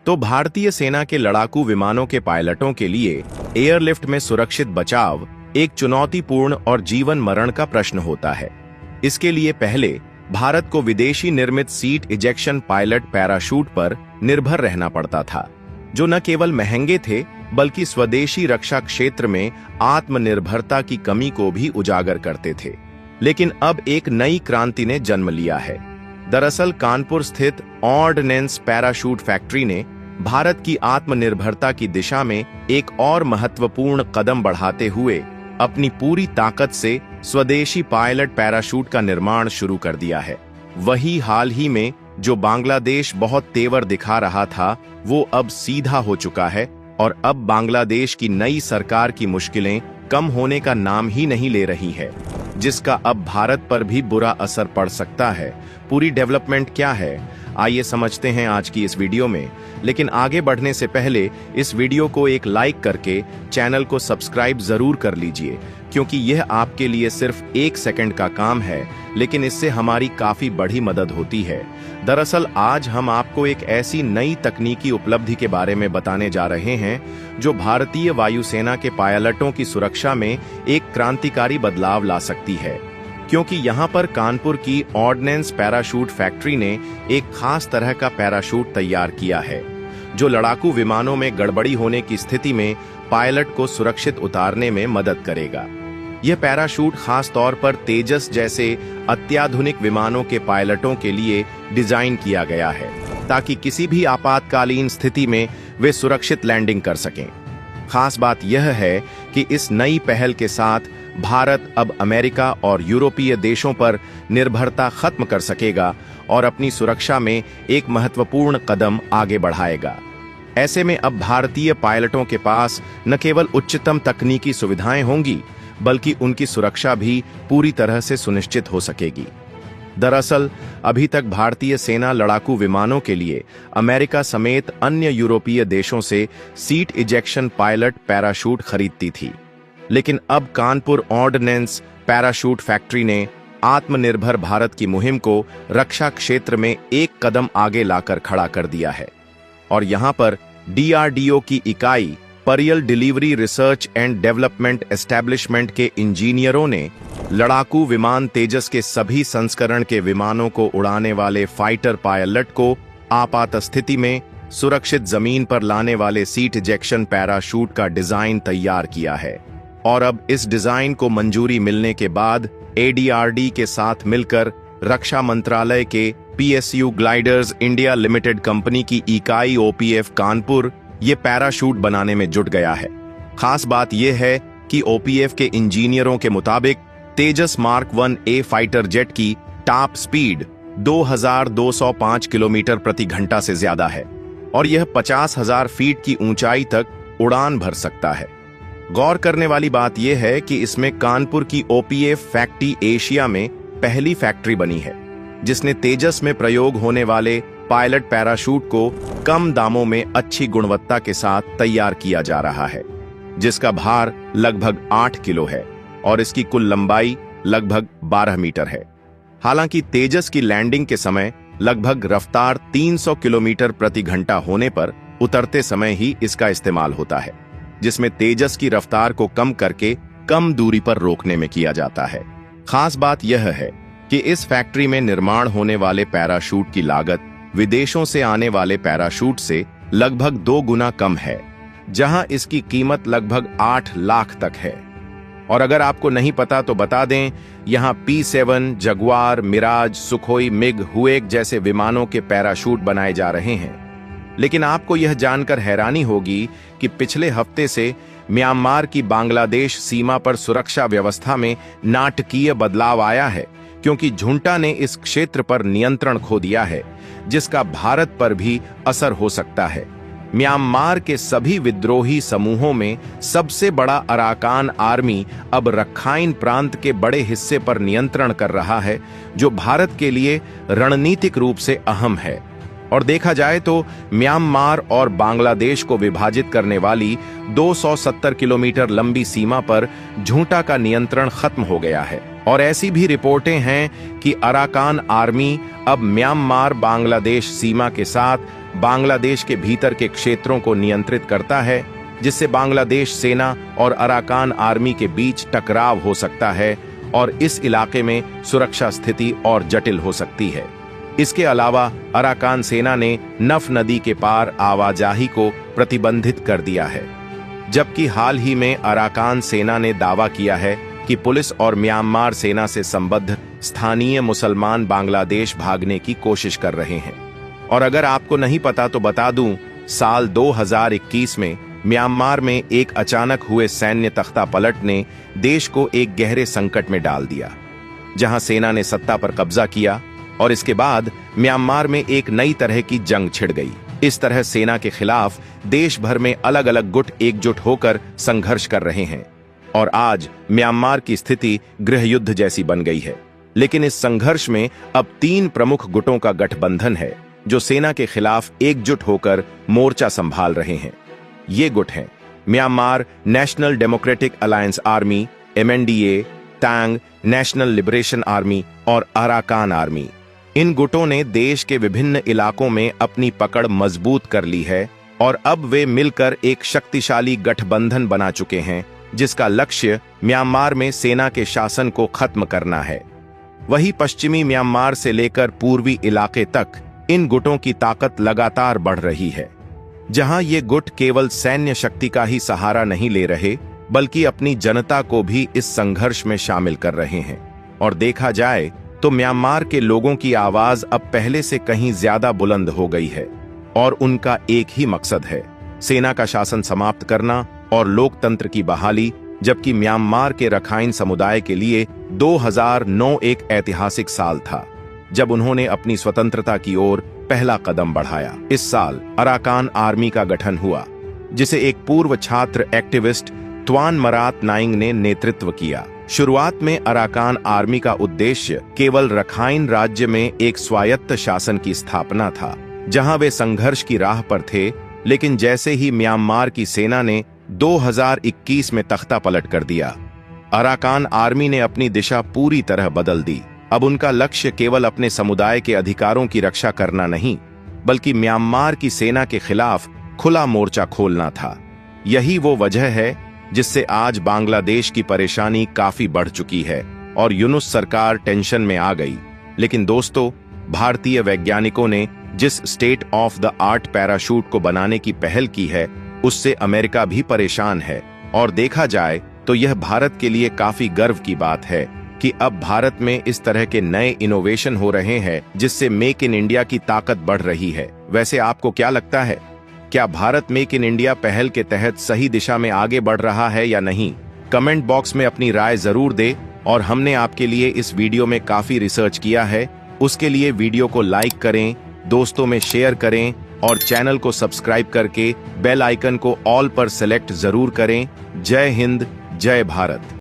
तो भारतीय सेना के लड़ाकू विमानों के पायलटों के लिए एयरलिफ्ट में सुरक्षित बचाव एक चुनौतीपूर्ण और जीवन मरण का प्रश्न होता है। इसके लिए पहले भारत को विदेशी निर्मित सीट इजेक्शन पायलट पैराशूट पर निर्भर रहना पड़ता था, जो न केवल महंगे थे बल्कि स्वदेशी रक्षा क्षेत्र में आत्मनिर्भरता की कमी को भी उजागर करते थे। लेकिन अब एक नई क्रांति ने जन्म लिया है। दरअसल कानपुर स्थित ऑर्डिनेंस पैराशूट फैक्ट्री ने भारत की आत्मनिर्भरता की दिशा में एक और महत्वपूर्ण कदम बढ़ाते हुए अपनी पूरी ताकत से स्वदेशी पायलट पैराशूट का निर्माण शुरू कर दिया है। वही हाल ही में जो बांग्लादेश बहुत तेवर दिखा रहा था, वो अब सीधा हो चुका है और अब बांग्लादेश की नई सरकार की मुश्किलें कम होने का नाम ही नहीं ले रही है, जिसका अब भारत पर भी बुरा असर पड़ सकता है। पूरी डेवलपमेंट क्या है, आइए समझते हैं आज की इस वीडियो में। लेकिन आगे बढ़ने से पहले इस वीडियो को एक लाइक करके चैनल को सब्सक्राइब जरूर कर लीजिए, क्योंकि यह आपके लिए सिर्फ 1 सेकंड का काम है, लेकिन इससे हमारी काफी बड़ी मदद होती है। दरअसल आज हम आपको एक ऐसी नई तकनीकी उपलब्धि के बारे में बताने जा रहे हैं जो भारतीय वायुसेना के पायलटों की सुरक्षा में एक क्रांतिकारी बदलाव ला सकती है। क्योंकि यहाँ पर कानपुर की ऑर्डिनेंस पैराशूट फैक्ट्री ने एक खास तरह का पैराशूट तैयार किया है, जो लड़ाकू विमानों में गड़बड़ी होने की स्थिति में पायलट को सुरक्षित उतारने में मदद करेगा। यह पैराशूट खास तौर पर तेजस जैसे अत्याधुनिक विमानों के पायलटों के लिए डिजाइन किया गया है, ताकि किसी भी आपातकालीन स्थिति में वे सुरक्षित लैंडिंग कर सकें। खास बात यह है कि इस नई पहल के साथ भारत अब अमेरिका और यूरोपीय देशों पर निर्भरता खत्म कर सकेगा और अपनी सुरक्षा में एक महत्वपूर्ण कदम आगे बढ़ाएगा। ऐसे में अब भारतीय पायलटों के पास न केवल उच्चतम तकनीकी सुविधाएं होंगी, बल्कि उनकी सुरक्षा भी पूरी तरह से सुनिश्चित हो सकेगी। दरअसल अभी तक भारतीय सेना लड़ाकू विमानों के लिए अमेरिका समेत अन्य यूरोपीय देशों से सीट इजेक्शन पायलट पैराशूट खरीदती थी, लेकिन अब कानपुर ऑर्डिनेंस पैराशूट फैक्ट्री ने आत्मनिर्भर भारत की मुहिम को रक्षा क्षेत्र में एक कदम आगे लाकर खड़ा कर दिया है। और यहाँ पर DRDO की इकाई aerial delivery research and development establishment के इंजीनियरों ने लड़ाकू विमान तेजस के सभी संस्करण के विमानों को उड़ाने वाले फाइटर पायलट को आपात स्थिति में सुरक्षित जमीन पर लाने वाले सीट इजेक्शन पैराशूट का डिजाइन तैयार किया है। और अब इस डिजाइन को मंजूरी मिलने के बाद ADRD के साथ मिलकर रक्षा मंत्रालय के PSU gliders India limited company की इकाई OPF कानपुर ये पैराशूट बनाने में जुट गया है। खास बात यह है कि OPF के इंजीनियरों के मुताबिक तेजस मार्क 1A फाइटर जेट की टॉप स्पीड 2205 किलोमीटर प्रति घंटा से ज्यादा है और यह 50,000 फीट की ऊंचाई तक उड़ान भर सकता है। गौर करने वाली बात यह है कि इसमें कानपुर की OPF फैक्ट्री एशिया में पहली फैक्ट्री बनी है, जिसने तेजस में प्रयोग होने वाले पायलट पैराशूट को कम दामों में अच्छी गुणवत्ता के साथ तैयार किया जा रहा है, जिसका भार लगभग 8 किलो है और इसकी कुल लंबाई लगभग 12 मीटर है। हालांकि तेजस की लैंडिंग के समय लगभग रफ्तार 300 किलोमीटर प्रति घंटा होने पर उतरते समय ही इसका इस्तेमाल होता है, जिसमें तेजस की रफ्तार को कम करके कम दूरी पर रोकने में किया जाता है। खास बात यह है कि इस फैक्ट्री में निर्माण होने वाले पैराशूट की लागत विदेशों से आने वाले पैराशूट से लगभग 2 गुना कम है, जहां इसकी कीमत लगभग 8 लाख तक है। और अगर आपको नहीं पता तो बता दें, यहां P7, Jaguar, Mirage, Sukhoi, MiG, हुएक जैसे विमानों के पैराशूट बनाए जा रहे हैं। लेकिन आपको यह जानकर हैरानी होगी कि पिछले हफ्ते से म्यांमार की बांग्लादेश सीमा पर सुरक्षा व्यवस्था में नाटकीय बदलाव आया है, क्योंकि झुंटा ने इस क्षेत्र पर नियंत्रण खो दिया है, जिसका भारत पर भी असर हो सकता है। म्यांमार के सभी विद्रोही समूहों में सबसे बड़ा अराकान आर्मी अब रखाइन प्रांत के बड़े हिस्से पर नियंत्रण कर रहा है, जो भारत के लिए रणनीतिक रूप से अहम है। और देखा जाए तो म्यांमार और बांग्लादेश को विभाजित करने वाली 270 किलोमीटर लंबी सीमा पर झूंटा का नियंत्रण खत्म हो गया है। और ऐसी भी रिपोर्टें हैं कि अराकान आर्मी अब म्यांमार बांग्लादेश सीमा के साथ बांग्लादेश के भीतर के क्षेत्रों को नियंत्रित करता है, जिससे बांग्लादेश सेना और अराकान आर्मी के बीच टकराव हो सकता है और इस इलाके में सुरक्षा स्थिति और जटिल हो सकती है। इसके अलावा अराकान सेना ने नफ नदी के पार आवाजाही को प्रतिबंधित कर दिया है, जबकि हाल ही में अराकान सेना ने दावा किया है कि पुलिस और म्यांमार सेना से संबद्ध स्थानीय मुसलमान बांग्लादेश भागने की कोशिश कर रहे हैं। और अगर आपको नहीं पता तो बता दूं, साल 2021 में म्यांमार में एक अचानक हुए सैन्य तख्ता पलट ने देश को एक गहरे संकट में डाल दिया, जहां सेना ने सत्ता पर कब्जा किया और इसके बाद म्यांमार में एक नई तरह की जंग छिड़ गई। इस तरह सेना के खिलाफ देश भर में अलग अलग गुट एकजुट होकर संघर्ष कर रहे हैं और आज म्यांमार की स्थिति गृह युद्ध जैसी बन गई है। लेकिन इस संघर्ष में अब 3 प्रमुख गुटों का गठबंधन है जो सेना के खिलाफ एकजुट होकर मोर्चा संभाल रहे हैं। ये गुट हैं Myanmar national democratic alliance army MNDA, तांग नेशनल लिबरेशन आर्मी और अराकान आर्मी। इन गुटों ने देश के विभिन्न इलाकों में अपनी पकड़ मजबूत कर ली है और अब वे मिलकर एक शक्तिशाली गठबंधन बना चुके हैं, जिसका लक्ष्य म्यांमार में सेना के शासन को खत्म करना है। वहीं पश्चिमी म्यांमार से लेकर पूर्वी इलाके तक इन गुटों की ताकत लगातार बढ़ रही है, जहां ये गुट केवल सैन्य शक्ति का ही सहारा नहीं ले रहे, बल्कि अपनी जनता को भी इस संघर्ष में शामिल कर रहे हैं। और देखा जाए तो म्यांमार के लोगों की आवाज अब पहले से कहीं ज्यादा बुलंद हो गई है और उनका एक ही मकसद है, सेना का शासन समाप्त करना और लोकतंत्र की बहाली। जबकि म्यांमार के रखाइन समुदाय के लिए 2009 एक ऐतिहासिक साल था, जब उन्होंने अपनी स्वतंत्रता की ओर पहला कदम बढ़ाया। इस साल अराकान आर्मी का गठन हुआ, जिसे एक पूर्व छात्र एक्टिविस्ट त्वान मरात नाइंग ने नेतृत्व किया। शुरुआत में अराकान आर्मी का उद्देश्य केवल रखाइन राज्य में एक स्वायत्त शासन की स्थापना था, जहां वे संघर्ष की राह पर थे। लेकिन जैसे ही म्यांमार की सेना ने 2021 में तख्ता पलट कर दिया, अराकान आर्मी ने अपनी दिशा पूरी तरह बदल दी। अब उनका लक्ष्य केवल अपने समुदाय के अधिकारों की रक्षा करना नहीं, बल्कि म्यांमार की सेना के खिलाफ खुला मोर्चा खोलना था। यही वो वजह है जिससे आज बांग्लादेश की परेशानी काफी बढ़ चुकी है और यूनुस सरकार टेंशन में आ गई। लेकिन दोस्तों, भारतीय वैज्ञानिकों ने जिस state of the art parachute को बनाने की पहल की है, उससे अमेरिका भी परेशान है। और देखा जाए तो यह भारत के लिए काफी गर्व की बात है कि अब भारत में इस तरह के नए इनोवेशन हो रहे हैं, जिससे मेक इन इंडिया की ताकत बढ़ रही है। वैसे आपको क्या लगता है, क्या भारत मेक इन इंडिया पहल के तहत सही दिशा में आगे बढ़ रहा है या नहीं? कमेंट बॉक्स में अपनी राय जरूर दे। और हमने आपके लिए इस वीडियो में काफी रिसर्च किया है, उसके लिए वीडियो को लाइक करें, दोस्तों में शेयर करें और चैनल को सब्सक्राइब करके बेल आइकन को ऑल पर सेलेक्ट जरूर करें। जय हिंद, जय भारत।